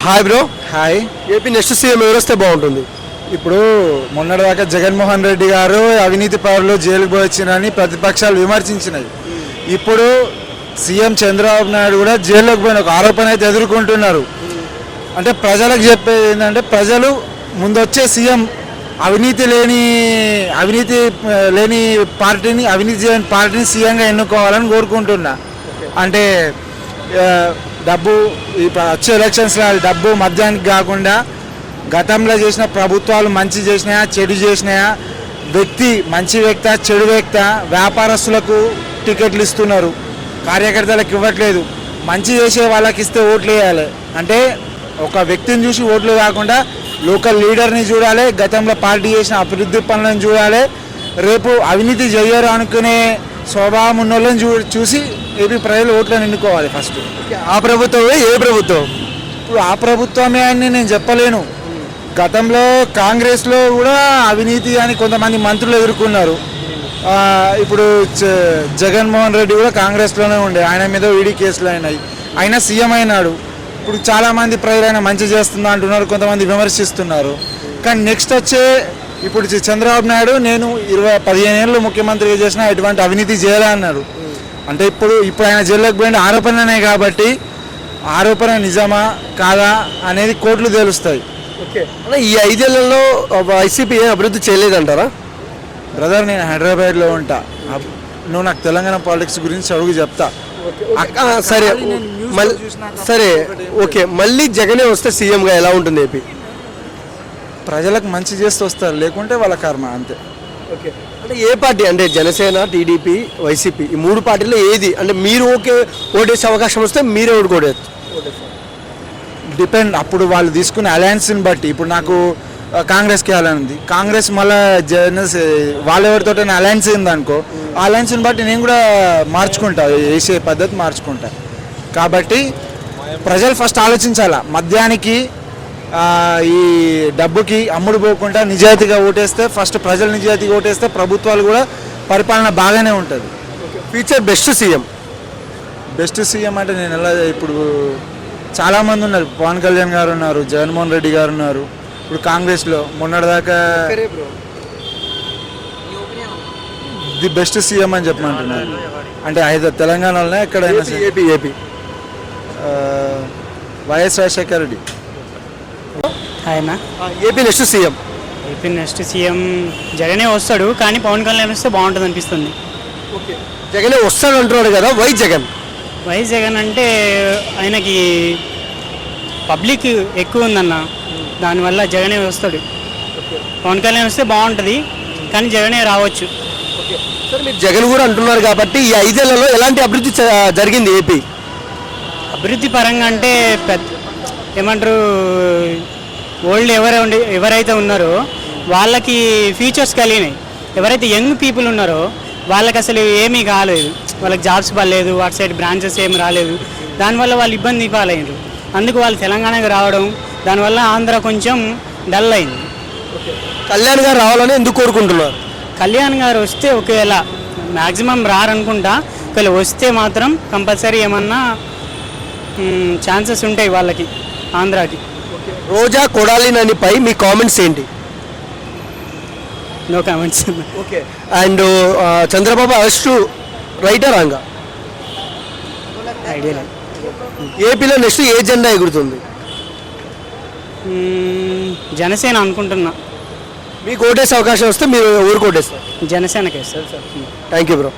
Hi bro. Hi. AP next CM ఎవరు వస్తే బాగుంటుంది? ఇప్పుడు మొన్నటిదాకా జగన్మోహన్ రెడ్డి గారు అవినీతి పరులు జైలుకు పోయించినని ప్రతిపక్షాలు విమర్శించినాయి. ఇప్పుడు సీఎం చంద్రబాబు నాయుడు కూడా జైల్లోకి పోయిన ఒక ఆరోపణ అయితే ఎదుర్కొంటున్నారు. అంటే ప్రజలకు చెప్పేది ఏంటంటే ప్రజలు ముందొచ్చే సీఎం అవినీతి లేని పార్టీని, అవినీతి చేయని పార్టీని సీఎంగా ఎన్నుకోవాలని కోరుకుంటున్నా. అంటే డబ్బు వచ్చే ఎలక్షన్స్లో డబ్బు మద్యానికి కాకుండా గతంలో చేసిన ప్రభుత్వాలు మంచి చేసినాయా చెడు చేసినాయా, వ్యక్తి మంచి వ్యక్త చెడు వ్యక్త, వ్యాపారస్తులకు టికెట్లు ఇస్తున్నారు, కార్యకర్తలకు ఇవ్వట్లేదు. మంచి చేసే వాళ్ళకి ఇస్తే ఓట్లు వేయాలి. అంటే ఒక వ్యక్తిని చూసి ఓట్లు కాకుండా లోకల్ లీడర్ని చూడాలి, గతంలో పార్టీ చేసిన అభివృద్ధి పనులను చూడాలి. రేపు అవినీతి చెయ్యరు అనుకునే స్వభావం ఉన్న వాళ్ళని చూసి ఏపీ ప్రజలు ఓట్లను ఎన్నుకోవాలి ఫస్ట్. ఆ ప్రభుత్వమే ఏ ప్రభుత్వం? ఇప్పుడు ఆ ప్రభుత్వమే అని నేను చెప్పలేను. గతంలో కాంగ్రెస్లో కూడా అవినీతి అని కొంతమంది మంత్రులు ఎదుర్కొన్నారు. ఇప్పుడు జగన్మోహన్ రెడ్డి కూడా కాంగ్రెస్లోనే ఉండే, ఆయన మీద ఈడీ కేసులు అయినాయి, ఆయన సీఎం అయినాడు. ఇప్పుడు చాలామంది ప్రజలైనా మంచి చేస్తుందా అంటున్నారు, కొంతమంది విమర్శిస్తున్నారు. కానీ నెక్స్ట్ వచ్చే ఇప్పుడు చంద్రబాబు నాయుడు నేను 15 ఏళ్ళు ముఖ్యమంత్రిగా చేసినా ఎటువంటి అవినీతి చేయాలి అన్నాడు. అంటే ఇప్పుడు ఆయన జైల్లోకి పోయిన ఆరోపణనే కాబట్టి ఆరోపణ నిజమా కాదా అనేది కోర్టులు తేలుస్తాయి. ఓకే, అంటే ఈ 5 ఏళ్లలో వైసీపీ ఏం అభివృద్ధి చేయలేదంటారా? బ్రదర్, నేను హైదరాబాద్లో ఉంటా, నువ్వు నాకు తెలంగాణ పాలిటిక్స్ గురించి అడుగు చెప్తా. సరే సరే ఓకే, మళ్ళీ జగనే వస్తే సీఎంగా ఎలా ఉంటుంది ఏపీ? ప్రజలకు మంచి చేస్తూ వస్తారు, లేకుంటే వాళ్ళ కర్మ అంతే. ఓకే, అంటే ఏ పార్టీ, అంటే జనసేన, టీడీపీ, వైసీపీ, ఈ 3 పార్టీలో ఏది అంటే మీరు ఓటేసే అవకాశం వస్తే మీరే ఓడికోడేది? డిపెండ్ అప్పుడు వాళ్ళు తీసుకునే అలయన్స్ని బట్టి. ఇప్పుడు నాకు కాంగ్రెస్కి వేయాలని ఉంది, కాంగ్రెస్ మళ్ళీ వాళ్ళు ఎవరితో అలయన్స్ ఉందనుకో, ఆ అలయన్స్ని బట్టి నేను కూడా మార్చుకుంటా, వేసే పద్ధతి మార్చుకుంటా. కాబట్టి ప్రజలు ఫస్ట్ ఆలోచించాలా, మద్యానికి ఈ డబ్బుకి అమ్ముడు పోకుండా నిజాయితీగా ఓటేస్తే, ఫస్ట్ ప్రజలు నిజాయితీగా ఓటేస్తే ప్రభుత్వాలు కూడా పరిపాలన బాగానే ఉంటుంది. ఫ్యూచర్ బెస్ట్ సీఎం అంటే నేను ఎలా, ఇప్పుడు చాలామంది ఉన్నారు, పవన్ కళ్యాణ్ గారు ఉన్నారు, జగన్మోహన్ రెడ్డి గారు ఉన్నారు. ఇప్పుడు కాంగ్రెస్లో మొన్నటిదాకా ది బెస్ట్ సీఎం అని చెప్పమంటున్నారు. అంటే తెలంగాణలోనే ఎక్కడైనా ఏపీ వైఎస్ రాజశేఖర రెడ్డి. ఆయన AP next CM? AP next CM జగనే వస్తాడు, కానీ పవన్ కళ్యాణ్ వస్తే బాగుంటుంది అనిపిస్తుంది. ఓకే, జగనే వస్తాడు అంటున్నాడు కదా, వై జగన్ అంటే ఆయనకి పబ్లిక్ ఎక్కువ ఉందన్న, దానివల్ల జగనే వస్తాడు. పవన్ కళ్యాణ్ వస్తే బాగుంటుంది, కానీ జగనే రావచ్చు. సార్, మీరు జగన్ కూడా అంటున్నారు కాబట్టి ఈ 5 ఏళ్లలో ఎలాంటి అభివృద్ధి జరిగింది ఏపీ? అభివృద్ధి పరంగా అంటే ఏమంటారు, ఓల్డ్ ఎవరైతే ఉన్నారో వాళ్ళకి ఫీచర్స్ కలిగినాయి. ఎవరైతే యంగ్ పీపుల్ ఉన్నారో వాళ్ళకి అసలు ఏమీ కాలేదు, వాళ్ళకి జాబ్స్ పడలేదు, అటు సైడ్ బ్రాంచెస్ ఏమి రాలేదు, దానివల్ల వాళ్ళు ఇబ్బంది పాలయ్యారు. అందుకు వాళ్ళు తెలంగాణకు రావడం, దానివల్ల ఆంధ్ర కొంచెం డల్ అయింది. కళ్యాణ్ గారు రావాలని ఎందుకు కోరుకుంటున్నారు? కళ్యాణ్ గారు వస్తే ఒకవేళ మ్యాక్సిమం రారనుకుంటా, ఒకవేళ వస్తే మాత్రం కంపల్సరీ ఏమన్నా ఛాన్సెస్ ఉంటాయి వాళ్ళకి, ఆంధ్రాకి. రోజా కొడాలి నానిపై మీ కామెంట్స్ ఏంటి? No comments. Okay, and Chandrababu arrest రైటా రాంగా? ఐడియా. ఏపీలో నెక్స్ట్ ఏ జెండా ఎగురుతుంది? జనసేన అనుకుంటున్నా. మీకు ఓటేసే అవకాశం వస్తే మీరు ఊరికి ఓటేస్తారు? జనసేనకి వేస్తారు సార్. Thank you bro.